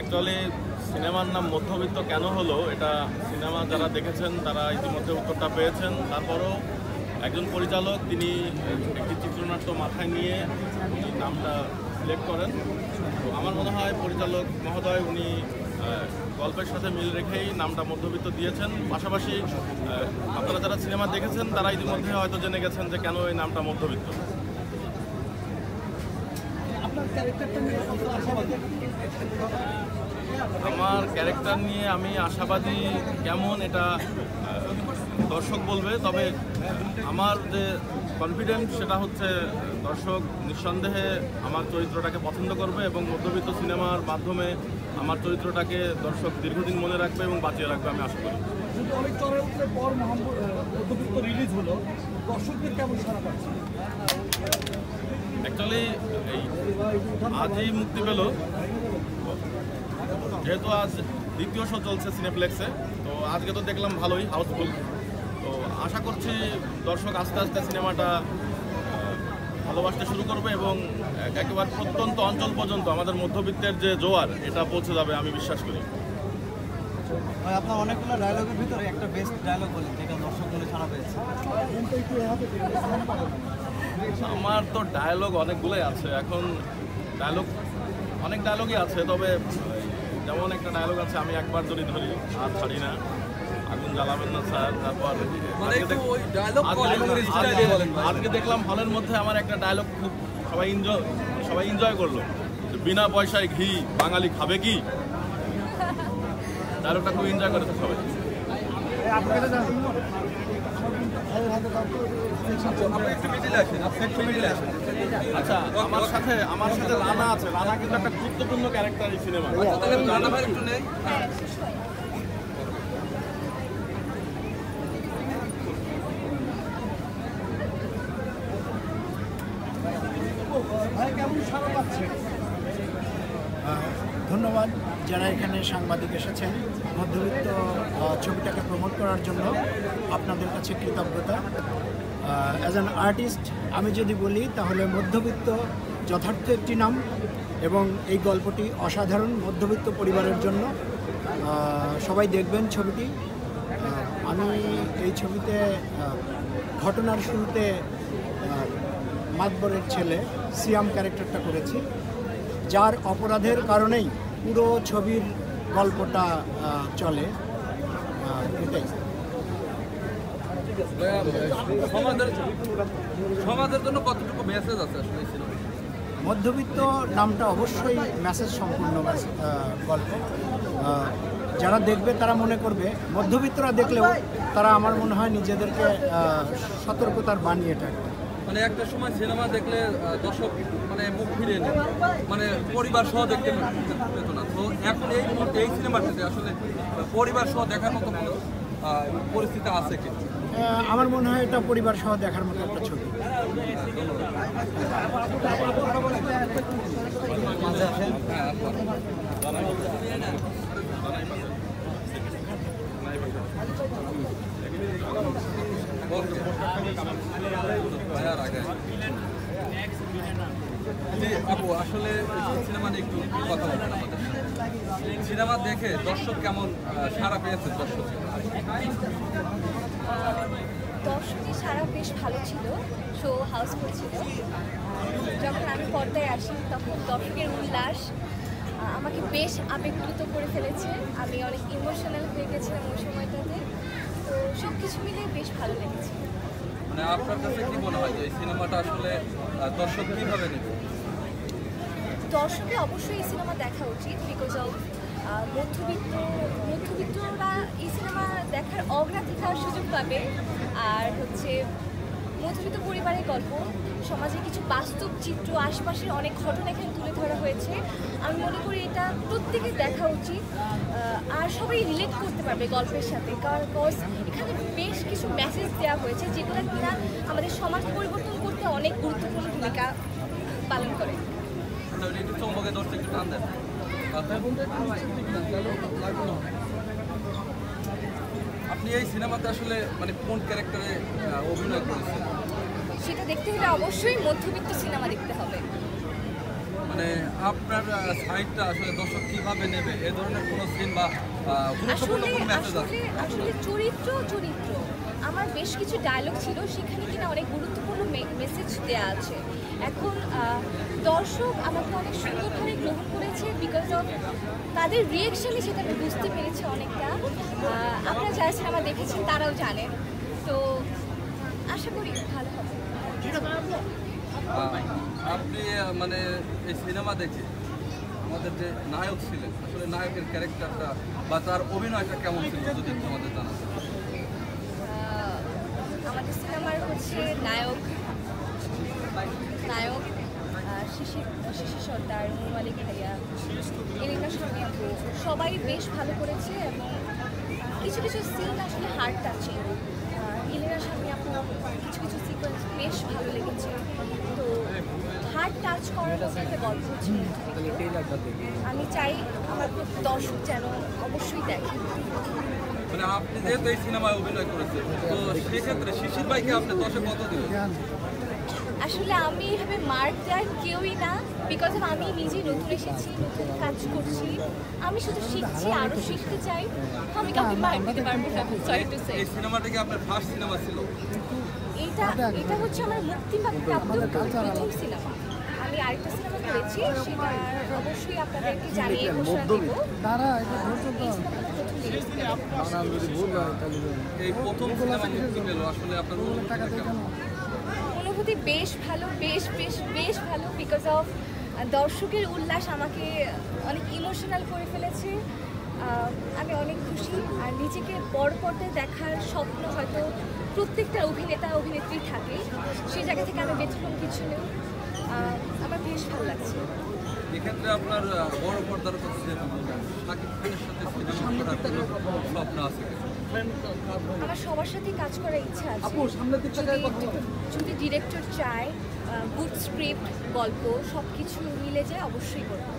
Actually সিনেমার নাম মধ্যবিত্ত কেন হলো, এটা সিনেমা যারা দেখেছেন তারা ইতিমধ্যে উত্তরটা পেয়েছেন। তারপরও একজন পরিচালক তিনি একটি চিত্রনাট্য মাথায় নিয়ে উনি নামটা সিলেক্ট করেন। তো আমার মনে হয় পরিচালক মহোদয় উনি গল্পের সাথে মিল রেখেই নামটা মধ্যবিত্ত দিয়েছেন। পাশাপাশি আপনারা যারা সিনেমা দেখেছেন তারা ইতিমধ্যে হয়তো জেনে গেছেন যে কেন এই নামটা মধ্যবিত্ত। আমার ক্যারেক্টার নিয়ে আমি আশাবাদী কেমন এটা দর্শক বলবে, তবে আমার যে কনফিডেন্স সেটা হচ্ছে দর্শক নিঃসন্দেহে আমার চরিত্রটাকে পছন্দ করবে এবং মধ্যবিত্ত সিনেমার মাধ্যমে আমার চরিত্রটাকে দর্শক দীর্ঘদিন মনে রাখবে এবং বাঁচিয়ে রাখবে আমি আশা করি। অ্যাকচুয়ালি এই আজই মুক্তি পেল, যেহেতু আজ দ্বিতীয় শো চলছে সিনেপ্লেক্সে, তো আজকে তো দেখলাম ভালোই হাউসফুল। তো আশা করছি দর্শক আস্তে আস্তে সিনেমাটা ভালোবাসতে শুরু করবে এবং একেবারে প্রত্যন্ত অঞ্চল পর্যন্ত আমাদের মধ্যবিত্তের যে জোয়ার এটা পৌঁছে যাবে আমি বিশ্বাস করি। আপনার অনেকগুলো ডায়লগের ভিতরে একটা বেস্ট ডায়লগ বলেন যেটা দর্শকগুলো ছাড়া পেয়েছে। আমার তো ডায়লগ অনেকগুলোই আছে, এখন অনেক ডায়লগই আছে, তবে যেমন একটা ডায়লগ আছে, আমি একবার যদি ধরি আর ছাড়ি না, আগুন জ্বালাবেন না স্যার। তারপর আজকে দেখলাম হলের মধ্যে আমার একটা ডায়লগ খুব সবাই এনজয় করলো, বিনা পয়সায় ঘি বাঙালি খাবে কি, ডায়লগটা খুব এনজয় করেছে সবাই। আচ্ছা, আমার সাথে রানা আছে। রানা কিন্তু একটা গুরুত্বপূর্ণ ক্যারেক্টার এই সিনেমা। ধন্যবাদ যারা এখানে সাংবাদিক এসেছেন মধ্যবিত্ত ছবিটাকে প্রমোট করার জন্য, আপনাদের কাছে কৃতজ্ঞতা। অ্যাজ অ্যান আর্টিস্ট আমি যদি বলি তাহলে মধ্যবিত্ত যথার্থ একটি নাম এবং এই গল্পটি অসাধারণ মধ্যবিত্ত পরিবারের জন্য। সবাই দেখবেন ছবিটি। আমি এই ছবিতে ঘটনার শুরুতে মাতবরের ছেলে সিয়াম ক্যারেক্টারটা করেছি, যার অপরাধের কারণেই পুরো ছবির গল্পটা চলে। এটাই সমাজের জন্য কতটুকু মেসেজ আছে আসলে মধ্যবিত্ত নামটা অবশ্যই মেসেজ সম্পূর্ণ গল্প। যারা দেখবে তারা মনে করবে, মধ্যবিত্তরা দেখলেও তারা আমার মনে হয় নিজেদেরকে সতর্কতার বাণী এটা মানে একটা সময় সিনেমা দেখলে দর্শক মানে মুখ ফিরিয়ে নেয়, মানে পরিবার সহ দেখতে পেত না। তো এখন এই মুহূর্তে এই সিনেমাটিতে আসলে পরিবার সহ দেখার মতো কোনো পরিস্থিতি আছে কি? আমার মনে হয় এটা পরিবার সহ দেখার মতো একটা ছবি। আপু আসলে সিনেমা নিয়ে একটু কথা বলবেন আমাদের। সিনেমা দেখে দর্শক কেমন সাড়া পেয়েছে? দর্শকের সাড়া বেশ ভালো ছিল, শো হাউসফুল ছিল। যখন আমি পর্দায় আসি তখন দর্শকের উল্লাস আমাকে বেশ আবেগপ্লুত করে ফেলেছে। আমি অনেক ইমোশনাল হয়ে গেছিলাম ওই সময়টাতে। তো সব কিছু মিলে বেশ ভালো লেগেছে। মানে আপনার কাছে কি মনে হয় যে এই সিনেমাটা আসলে দর্শক কীভাবে নেবে? দর্শকের অবশ্যই এই সিনেমা দেখা উচিত, বিকজ অফ মধ্যবিত্তরা এই সিনেমা দেখার অগ্রাধিকার সুযোগ পাবে। আর হচ্ছে মধ্যবিত্ত পরিবারের গল্প, সমাজে কিছু বাস্তব চিত্র, আশপাশের অনেক ঘটনা এখানে তুলে ধরা হয়েছে। আমি মনে করি এটা প্রত্যেকের দেখা উচিত, আর সবাই রিলেট করতে পারবে গল্পের সাথে, কারণ এখানে বেশ কিছু মেসেজ দেওয়া হয়েছে যেগুলো কিনা আমাদের সমাজ পরিবর্তন করতে অনেক গুরুত্বপূর্ণ ভূমিকা পালন করে। আপনি এই সিনেমাতে আসলে মানে কোন ক্যারেক্টারে অভিনয় করেছেন? সেটা দেখতে হলে অবশ্যই মধ্যবিত্ত সিনেমা দেখতে হবে। মানে আপনার সাইডটা আসলে দর্শক কিভাবে নেবে এ ধরনের কোনো সিন বা গুরুত্বপূর্ণ আসলে কোনো মেসেজ আছে? আসলে আসলে চরিত্র আমার বেশ কিছু ডায়লগ ছিল, সেখানে কিনা অনেক গুরুত্বপূর্ণ মেসেজ দেওয়া আছে। এখন দর্শক আমাকে অনেক সুন্দরভাবে গ্রহণ করেছে বিকজ অফ তাদের রিয়েকশনে, সেটা আমি বুঝতে পেরেছি অনেকটা। আপনারা যারা সিনেমা দেখেছেন তারাও জানেন, তো আশা করি ভালো হবে। আপনি মানে এই সিনেমা দেখে আমাদের যে নায়ক ছিলেন, আসলে নায়কের ক্যারেক্টারটা বা তার অভিনয়টা কেমন ছিল যদি একটু আমাদের জানান। আমাদের সিনেমার হচ্ছে নায়ক শিশির সর্দার, মালিক ভাইয়া, এলিনা স্বামী আপু সবাই বেশ ভালো করেছে এবং কিছু কিছু সিন আসলে হার্ট টাচিং। এলিনা স্বামী আপু কিছু সিকোয়েন্স বেশ ভালো লেগেছে, তো হার্ট টাচ করার মতো একটা গল্প ছিল। আমি চাই আমার দর্শক যেন অবশ্যই দেখে। মানে আপনি যেহেতু এই সিনেমায় অভিনয় করেছেন, তো সেক্ষেত্রে শিশির ভাইকে আপনি 10-এ কত দিবেন? আসলে আমি এভাবে মার্ক দেওয়ার কেউই না, বিকজ আমি নিজে নতুন এসেছি, নতুন কাজ করছি, আমি শুধু শিখছি, আরও শিখতে চাই। আমি কাউকে মার্ক দিতে পারবো না, সরি টু সে। এই সিনেমাটা কি আপনার ফার্স্ট সিনেমা ছিল? এটা হচ্ছে আমার মুক্তিপ্রাপ্ত প্রথম সিনেমা। আমি আরেকটা সিনেমা করেছি, সেটা অবশ্যই আপনাদেরকে জানিয়ে ঘোষণা দেব। এই প্রথম সিনেমা মুক্তি পেল, আসলে আপনার অনুভূতিটা কেমন? অনুভূতি বেশ ভালো, বেশ ভালো, বিকজ অফ দর্শকের উল্লাস আমাকে অনেক ইমোশনাল করে ফেলেছে। আমি অনেক খুশি, আর নিজেকে বড় পর্দায় দেখার স্বপ্ন হয়তো প্রত্যেকটা অভিনেতা অভিনেত্রী থাকে, সেই জায়গা থেকে আমি ব্যতিক্রম কিছু নেই। আমার বেশ ভালো লাগছে। এক্ষেত্রে আপনার বড় পর্দার কথা যেটা বললেন, শাকিব খানের সাথে সিনেমা করার কোনো স্বপ্ন আছে কিনা? আমার সবার সাথেই কাজ করার ইচ্ছা আছে, যদি ডিরেক্টর চায়, গুড স্ক্রিপ্ট, গল্প সব কিছু মিলে যায় অবশ্যই করবো।